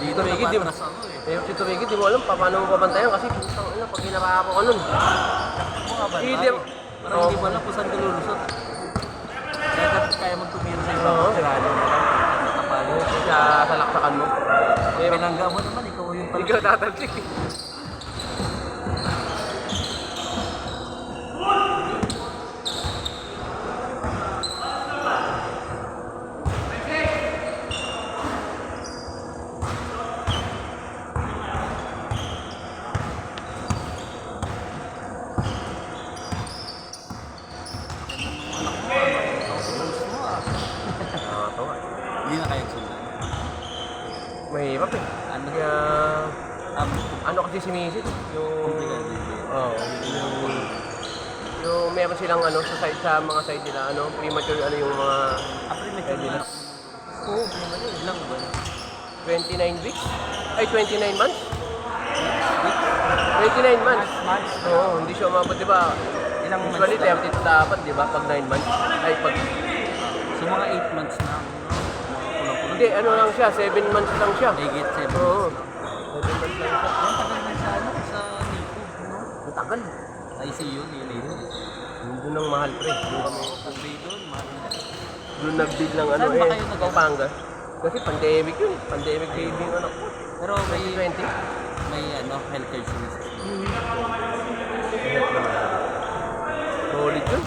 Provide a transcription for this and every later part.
Dito napatras ako eh. Si Tumigid, di mo alam paano mo pabantayan kasi putang ina pag hinarap ako nun. Hindi. Parang hindi mo alam kung saan ka lulusot. Kaya dapat kaya magtumira sa ibang tirado na lang. Nakapalo. Sa laksakan mo. Pinangga mo naman, ikaw yung Ikaw tatalsik. Hindi na kayang sundan. Mahirap eh. Ano? Kaya, ano kasi si Mrs. Yung meron silang ano sa side sa mga side nila ano premature ano yung mga Premature nila. na. Oo, premature. Ilang ba? 29 weeks? Ay 29 months? 29 months. Oo, hindi siya umabot, di ba? Ilang months Usually na? 30 dapat, di ba? Pag 9 months. Ay pag So mga 8 months na. Kulang-kulang. hindi ano lang siya, 7 months lang siya. Higit 7 Oo. months lang. 7 months lang siya. Ang tagal na sa ano, sa NICU, no? Ang tagal. Sa ICU, nilito. Doon ang mahal pre. Doon kami. Pag bay doon, mahal na. Doon nag-bid ng ano Saan ba eh. kayo nag- Pampanga. Kasi pandemic yun. Pandemic baby yung anak ko. Pero may 2020. ano, healthcare insurance. Solid yun.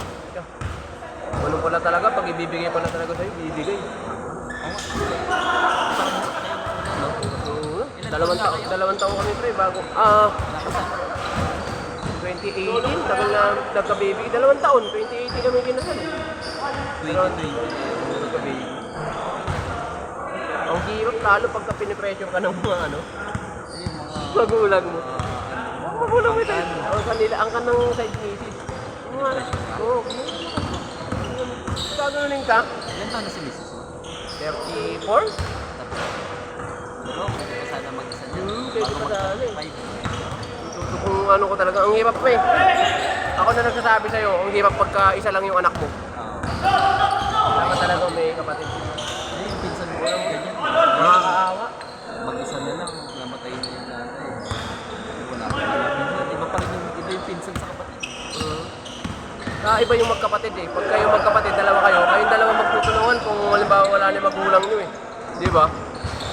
Ano pala talaga, pag ibibigay pala talaga sa'yo, ibibigay. Oo. Dalawang taon kami pre, bago. 2018, tagal na nagka-baby. 2 taon, 2018 kami kinasal. 2020. Nagka-baby. Ang hirap lalo pagka pinipressure ka ng mga ano, Ayun, mga magulang mo. Magulang mo ito. Ang O, kanila, ang kanang side misis. Oo. Gaganunin ka? ilan taon na si Mrs. mo? 34? Pero pwede pa sana mag-isa niya. Pwede pa sana eh. 5. Kung ano ko talaga, ang hirap pa eh. Ako na nagsasabi sa'yo, ang hirap pagka isa lang yung anak mo. Dapat talaga may kapatid. Ay, yung pinsan ko lang ganyan. Nakakaawa. Mag-isa na lang, namatay na yung nanay. Wala pa pinsan. Iba pa rin yung pinsan sa kapatid. Iba yung magkapatid eh. Pag kayo magkapatid, dalawa kayo, kayong dalawa magtutulungan kung halimbawa wala na magulang nyo eh. Di ba?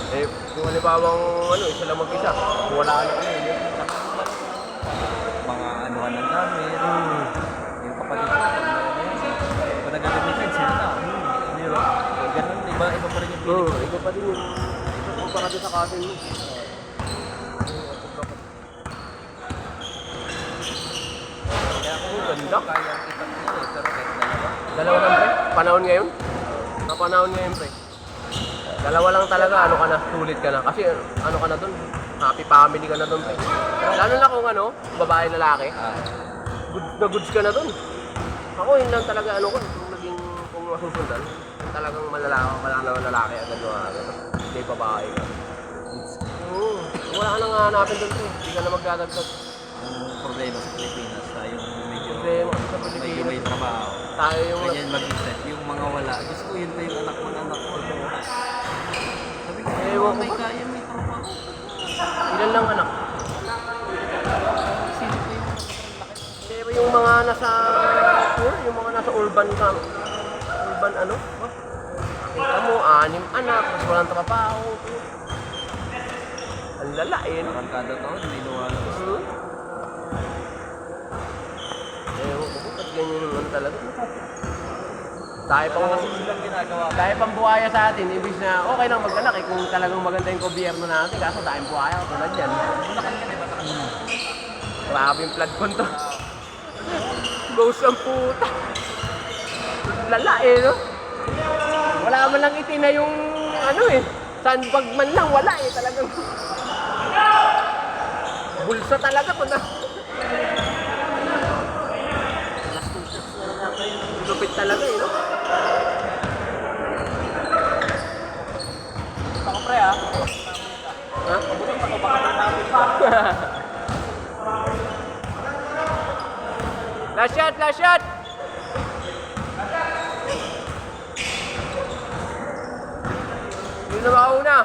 Eh, kung halimbawa ano, isa lang mag-isa, kung wala na ano yun. Mga anuhan ng gamit. Yung kapatid ko, pag nagagamitin sila na. Di ba? Ganun, iba pa rin yung Oo, feeling ko. iba pa din yun. Kung para din sa cousin mo. Kaya ako Ganda. kaya ang kitang niya eh, pero kahit dalawa. Dalawa lang pre? Panahon ngayon? Panahon ngayon pre. Dalawa lang talaga, ano ka na, sulit ka na. Kasi ano ka na dun, happy family ka na dun pre. Lalo na kung ano, babae lalaki, good na goods ka na dun. Ako yun lang talaga ano ko, kung masusundan, yung talagang lalaki agad o agad. Hindi babae ka. Oo, wala ka nang hanapin dun pre, hindi ka na magdadagdag. Ang problema sa Pilipinas, tayong medyo Problema kasi sa medyo Pilipinas. may trabaho. Tayo yung Ganyan mag-isip, yung mga wala. Gusto ko yun pa yung anak ko na anak ko. Sabi ko, Ewan ko may ba? kaya, may trabaho. ilan lang anak. Sino pa yung Pero yung mga nasa, yung mga nasa urban ka, urban ano, kita mo, 6 anak, tapos walang trabaho. Ang lalain. parang kada taon, may lumalabas. Ewan ko, ba't ganyan naman talaga? Tayo pang, Lang ginagawa. tayo pang buhaya sa atin, ibig na okay lang mag-anak eh, kung talagang maganda yung gobyerno natin, kaso tayong buhaya, tulad yan. Bulakan ka na ba? Grabe yung flood control. Ghost ang puta. Lala eh, no? Wala man lang itina yung ano eh. Sandbag man lang, wala eh. Talagang bulsa talaga kung na. Lupit talaga eh, no? Ako pre ha? Ha? Abutang ako baka namin pa. Last shot, last shot! Yun na makauna.